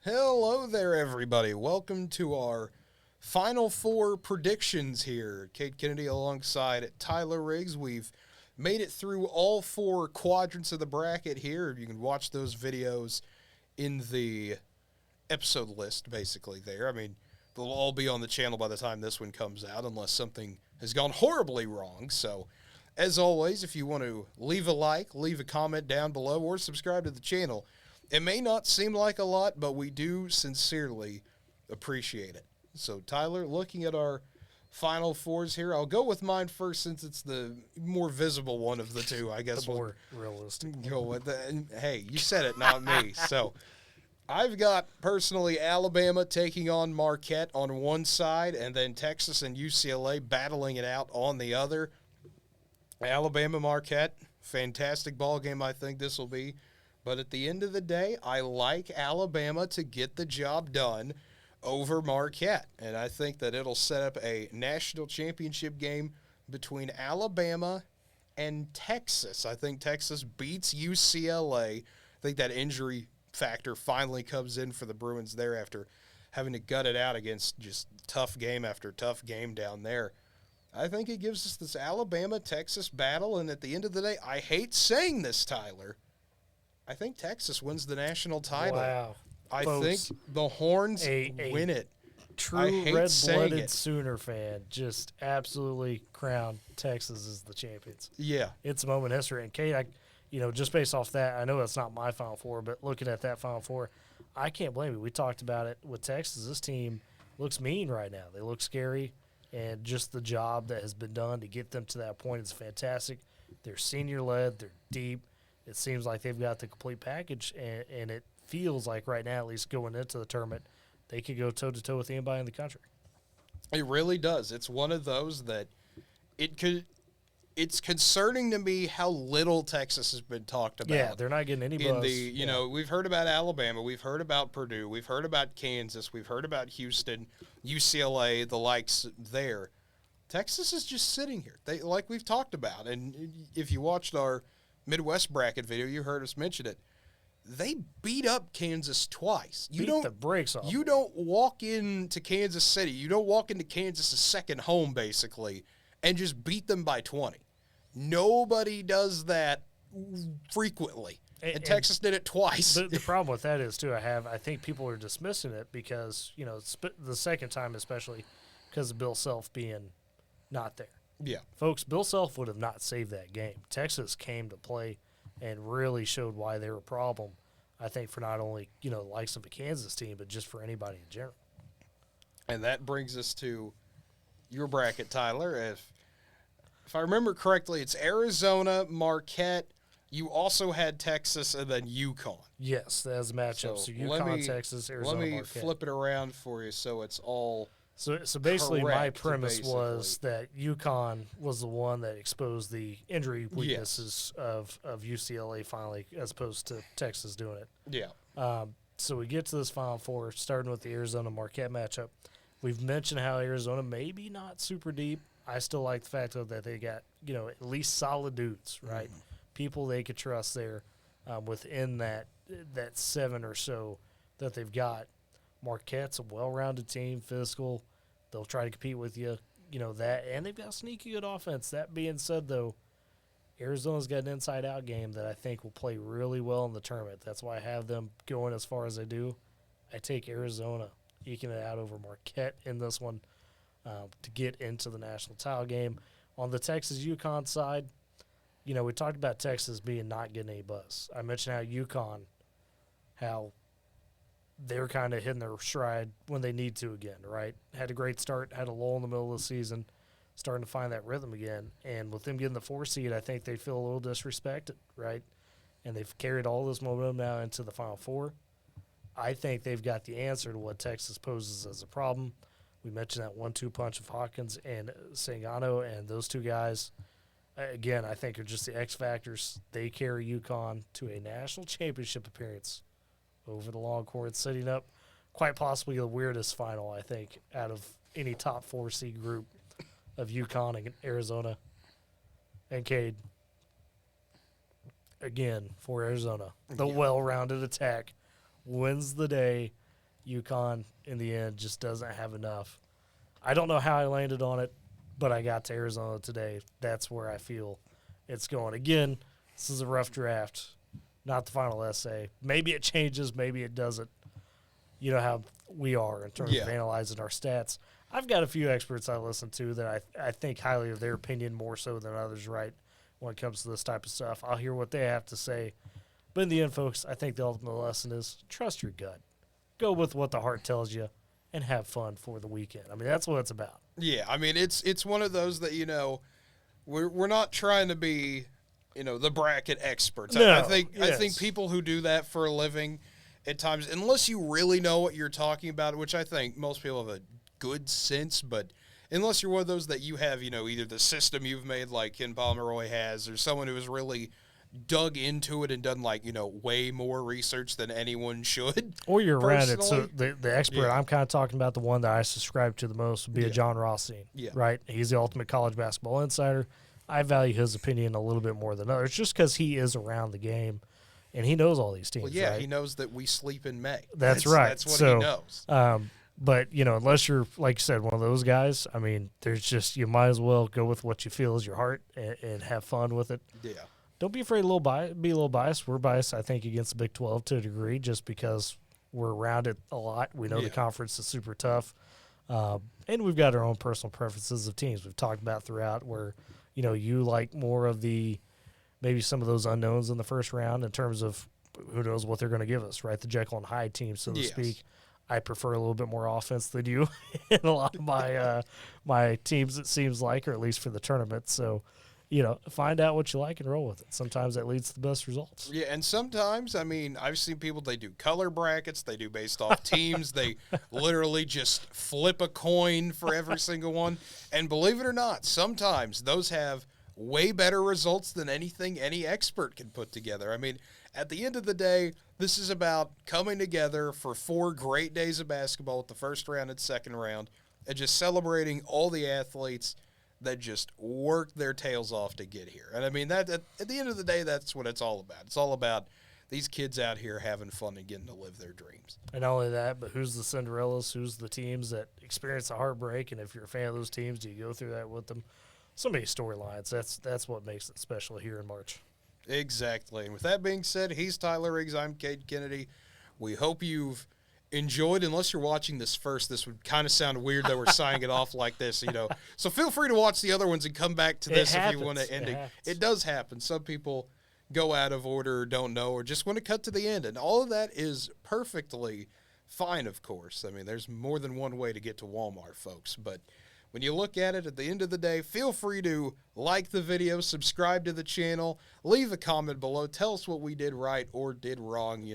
Hello there, everybody. Welcome to our Final Four predictions here. Cade Kennedy alongside Tyler Riggs. We've made it through all four quadrants of the bracket here. You can watch those videos in the episode list, basically, there. I mean, they'll all be on the channel by the time this one comes out, unless something has gone horribly wrong. So, as always, if you want to leave a like, leave a comment down below, or subscribe to the channel, it may not seem like a lot, but we do sincerely appreciate it. So, Tyler, looking at our final fours here, I'll go with mine first since it's the more visible one of the two, I guess. The more realistic. Go with the, hey, you said it, not me. So, I've got, personally, Alabama taking on Marquette on one side, and then Texas and UCLA battling it out on the other. Alabama-Marquette, fantastic ball game I think this will be. But at the end of the day, I like Alabama to get the job done over Marquette. And I think that it'll set up a national championship game between Alabama and Texas. I think Texas beats UCLA. I think that injury factor finally comes in for the Bruins there after having to gut it out against just tough game after tough game down there. I think it gives us this Alabama-Texas battle. And at the end of the day, I hate saying this, Tyler, I think Texas wins the national title. Wow. I Folks, think the Horns win it. True red-blooded Sooner fan just absolutely crowned Texas as the champions. Yeah. It's a moment in history. And, Cade, just based off that, I know that's not my Final Four, but looking at that Final Four, I can't blame you. We talked about it with Texas. This team looks mean right now. They look scary, and just the job that has been done to get them to that point is fantastic. They're senior-led. They're deep. It seems like they've got the complete package, and it feels like right now, at least going into the tournament, they could go toe-to-toe with anybody in the country. It really does. It's one of those that it's concerning to me how little Texas has been talked about. Yeah, they're not getting any buzz. We've heard about Alabama, we've heard about Purdue, we've heard about Kansas, we've heard about Houston, UCLA, the likes there. Texas is just sitting here. Like we've talked about, and if you watched our Midwest bracket video, you heard us mention it. They beat up Kansas twice. Beat the brakes off. You don't walk into Kansas City. You don't walk into Kansas' second home, basically, and just beat them by 20. Nobody does that frequently. And Texas did it twice. The problem with that is, too, I think people are dismissing it because, the second time especially because of Bill Self being not there. Yeah. Folks, Bill Self would have not saved that game. Texas came to play and really showed why they were a problem, I think, for not only, the likes of a Kansas team, but just for anybody in general. And that brings us to your bracket, Tyler. If I remember correctly, it's Arizona, Marquette. You also had Texas and then UConn. Yes, that's a matchup. So UConn, Texas, Arizona, Marquette. Marquette. Flip it around for you so it's all So basically, my correct, premise was that UConn was the one that exposed the injury weaknesses of UCLA finally, as opposed to Texas doing it. Yeah. So we get to this Final Four, starting with the Arizona-Marquette matchup. We've mentioned how Arizona maybe not super deep. I still like the fact, though, that they got, at least solid dudes, right? Mm-hmm. People they could trust there within that 7 or so that they've got. Marquette's a well-rounded team, physical. They'll try to compete with you, that. And they've got sneaky good offense. That being said, though, Arizona's got an inside-out game that I think will play really well in the tournament. That's why I have them going as far as I do. I take Arizona eking it out over Marquette in this one to get into the national title game. On the Texas-UConn side, we talked about Texas not getting any buzz. I mentioned how UConn, how they're kind of hitting their stride when they need to again, right? Had a great start, had a lull in the middle of the season, starting to find that rhythm again. And with them getting the 4 seed, I think they feel a little disrespected, right? And they've carried all this momentum now into the Final Four. I think they've got the answer to what Texas poses as a problem. We mentioned that 1-2 punch of Hawkins and Sangano, and those two guys, again, I think are just the X factors. They carry UConn to a national championship appearance over the long court, setting up quite possibly the weirdest final, I think, out of any top 4 seed group of UConn and Arizona. And Cade, again, for Arizona, the well-rounded attack wins the day UConn, in the end, just doesn't have enough. I don't know how I landed on it, but I got to Arizona today. That's where I feel it's going. Again, this is a rough draft, not the final essay. Maybe it changes, maybe it doesn't. You know how we are in terms of analyzing our stats. I've got a few experts I listen to that I think highly of their opinion more so than others, right, when it comes to this type of stuff. I'll hear what they have to say. But in the end, folks, I think the ultimate lesson is trust your gut. Go with what the heart tells you and have fun for the weekend. I mean, that's what it's about. Yeah, I mean, it's one of those that, we're not trying to be, the bracket experts. No, I think people who do that for a living at times, unless you really know what you're talking about, which I think most people have a good sense, but unless you're one of those that you have, either the system you've made like Ken Pomeroy has, or someone who has really dug into it and done way more research than anyone should. Or you're around it. So the expert I'm kind of talking about, the one that I subscribe to the most, would be a John Rothstein, right? He's the ultimate college basketball insider. I value his opinion a little bit more than others just because he is around the game and he knows all these teams. Well, right? He knows that we sleep in May. That's right. That's what he knows. But, unless you're, like you said, one of those guys, I mean, there's just, you might as well go with what you feel is your heart and have fun with it. Yeah. Don't be afraid to be a little biased. We're biased, I think, against the Big 12 to a degree just because we're around it a lot. We know the conference is super tough. And we've got our own personal preferences of teams. We've talked about throughout where, you like more of maybe some of those unknowns in the first round in terms of who knows what they're going to give us, right? The Jekyll and Hyde team, so to speak. I prefer a little bit more offense than you in a lot of my teams, it seems like, or at least for the tournament. So, find out what you like and roll with it. Sometimes that leads to the best results. Yeah, and sometimes, I mean, I've seen people, they do color brackets, they do based off teams, they literally just flip a coin for every single one. And believe it or not, sometimes those have way better results than anything any expert can put together. I mean, at the end of the day, this is about coming together for 4 great days of basketball with the first round and second round and just celebrating all the athletes that just worked their tails off to get here. And I mean, that at the end of the day, that's what it's all about. It's all about these kids out here having fun and getting to live their dreams. And not only that, but who's the Cinderellas? Who's the teams that experience a heartbreak? And if you're a fan of those teams, do you go through that with them? So many storylines. That's what makes it special here in March. Exactly. And with that being said, he's Tyler Riggs. I'm Cade Kennedy. We hope you've enjoyed. Unless you're watching this first, this would kind of sound weird that we're signing it off like this, So feel free to watch the other ones and come back to this if you want to end it. It does happen. Some people go out of order or don't know or just want to cut to the end. And all of that is perfectly fine, of course. I mean, there's more than one way to get to Walmart, folks. But when you look at it, at the end of the day, feel free to like the video, subscribe to the channel, leave a comment below. Tell us what we did right or did wrong.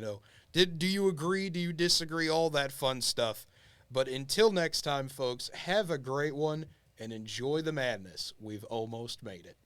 Do you agree? Do you disagree? All that fun stuff. But until next time, folks, have a great one and enjoy the madness. We've almost made it.